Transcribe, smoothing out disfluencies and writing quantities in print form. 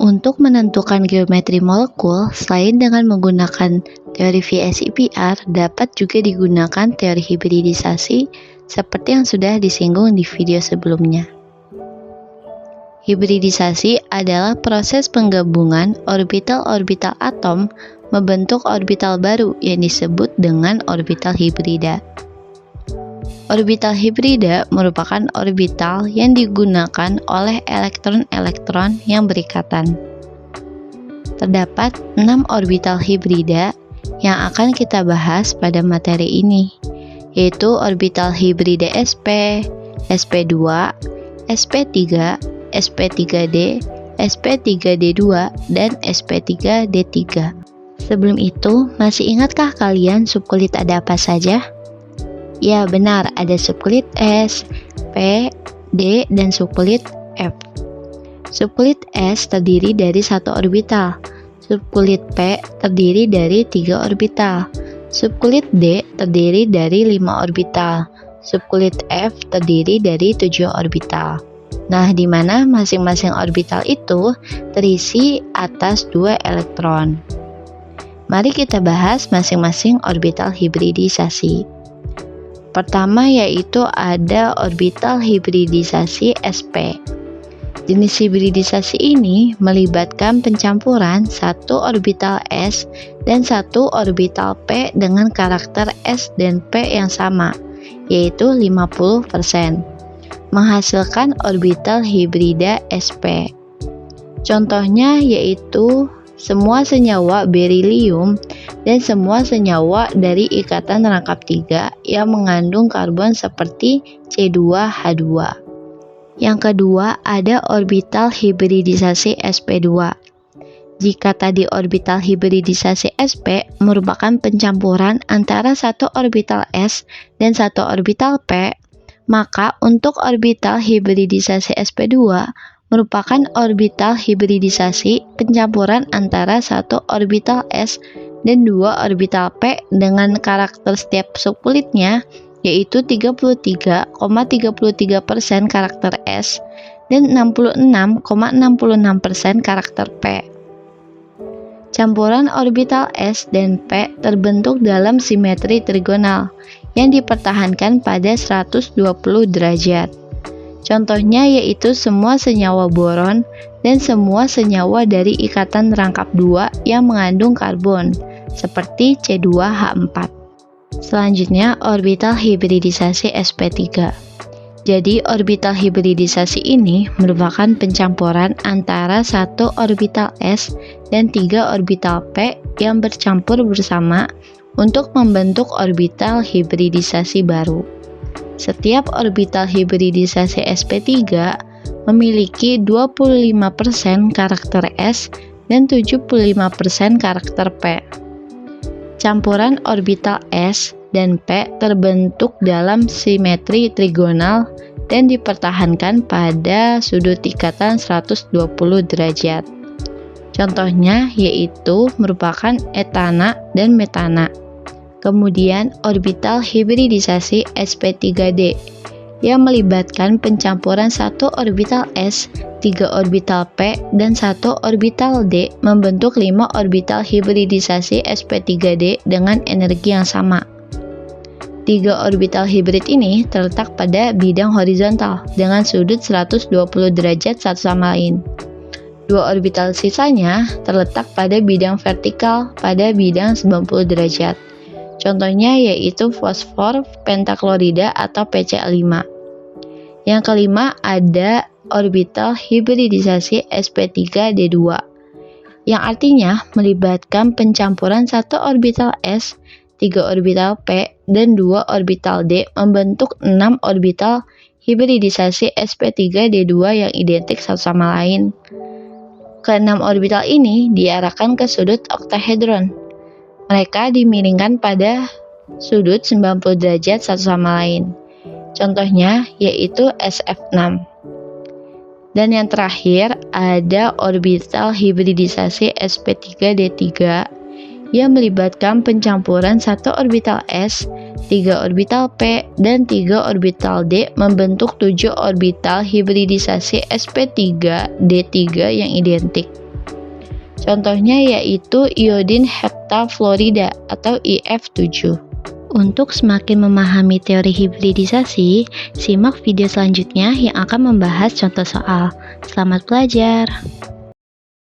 Untuk menentukan geometri molekul, selain dengan menggunakan teori VSEPR, dapat juga digunakan teori hibridisasi seperti yang sudah disinggung di video sebelumnya. Hibridisasi adalah proses penggabungan orbital-orbital atom membentuk orbital baru yang disebut dengan orbital hibrida. Orbital hibrida merupakan orbital yang digunakan oleh elektron-elektron yang berikatan. Terdapat 6 orbital hibrida yang akan kita bahas pada materi ini, yaitu orbital hibrida sp, sp2, sp3, sp3d, sp3d2, dan sp3d3. Sebelum itu, masih ingatkah kalian subkulit ada apa saja? Ya benar, ada subkulit S, P, D, dan subkulit F. Subkulit S terdiri dari 1 orbital, subkulit P terdiri dari 3 orbital, subkulit D terdiri dari 5 orbital, subkulit F terdiri dari 7 orbital. Nah, di mana masing-masing orbital itu terisi atas 2 elektron. Mari kita bahas masing-masing orbital hibridisasi. Pertama yaitu ada orbital hibridisasi sp. Jenis hibridisasi ini melibatkan pencampuran 1 orbital s dan 1 orbital p dengan karakter s dan p yang sama, yaitu 50%, menghasilkan orbital hibrida sp. Contohnya yaitu semua senyawa berilium dan semua senyawa dari ikatan rangkap 3 yang mengandung karbon seperti C2H2. Yang kedua ada orbital hibridisasi sp2. Jika tadi orbital hibridisasi sp merupakan pencampuran antara 1 orbital s dan 1 orbital p, maka untuk orbital hibridisasi sp2 merupakan orbital hibridisasi pencampuran antara 1 orbital s dan 2 orbital p dengan karakter setiap subkulitnya yaitu 33,33% karakter s dan 66,66% karakter p. Campuran orbital s dan p terbentuk dalam simetri trigonal yang dipertahankan pada 120 derajat. Contohnya yaitu semua senyawa boron dan semua senyawa dari ikatan rangkap 2 yang mengandung karbon, seperti C2H4. Selanjutnya, orbital hibridisasi sp3. Jadi, orbital hibridisasi ini merupakan pencampuran antara 1 orbital s dan 3 orbital p yang bercampur bersama untuk membentuk orbital hibridisasi baru. Setiap orbital hibridisasi sp3 memiliki 25% karakter S dan 75% karakter P. Campuran orbital S dan P terbentuk dalam simetri trigonal dan dipertahankan pada sudut ikatan 120 derajat. Contohnya yaitu merupakan etana dan metana. Kemudian orbital hibridisasi sp3d yang melibatkan pencampuran 1 orbital s, 3 orbital p, dan 1 orbital d membentuk 5 orbital hibridisasi sp3d dengan energi yang sama. 3 orbital hibrid ini terletak pada bidang horizontal dengan sudut 120 derajat satu sama lain. 2 orbital sisanya terletak pada bidang vertikal pada bidang 90 derajat. Contohnya yaitu fosfor pentaklorida atau PCl5. Yang kelima ada orbital hibridisasi sp3d2 yang artinya melibatkan pencampuran 1 orbital s, 3 orbital p, dan 2 orbital d membentuk 6 orbital hibridisasi sp3d2 yang identik satu sama lain. Ke-6 orbital ini diarahkan ke sudut oktahedron. Mereka dimiringkan pada sudut 90 derajat satu sama lain. Contohnya yaitu SF6. Dan yang terakhir ada orbital hibridisasi sp3d3 yang melibatkan pencampuran 1 orbital S, 3 orbital P, dan 3 orbital D membentuk 7 orbital hibridisasi sp3d3 yang identik. Contohnya yaitu iodin heptafluorida atau IF7. Untuk semakin memahami teori hibridisasi, simak video selanjutnya yang akan membahas contoh soal. Selamat belajar!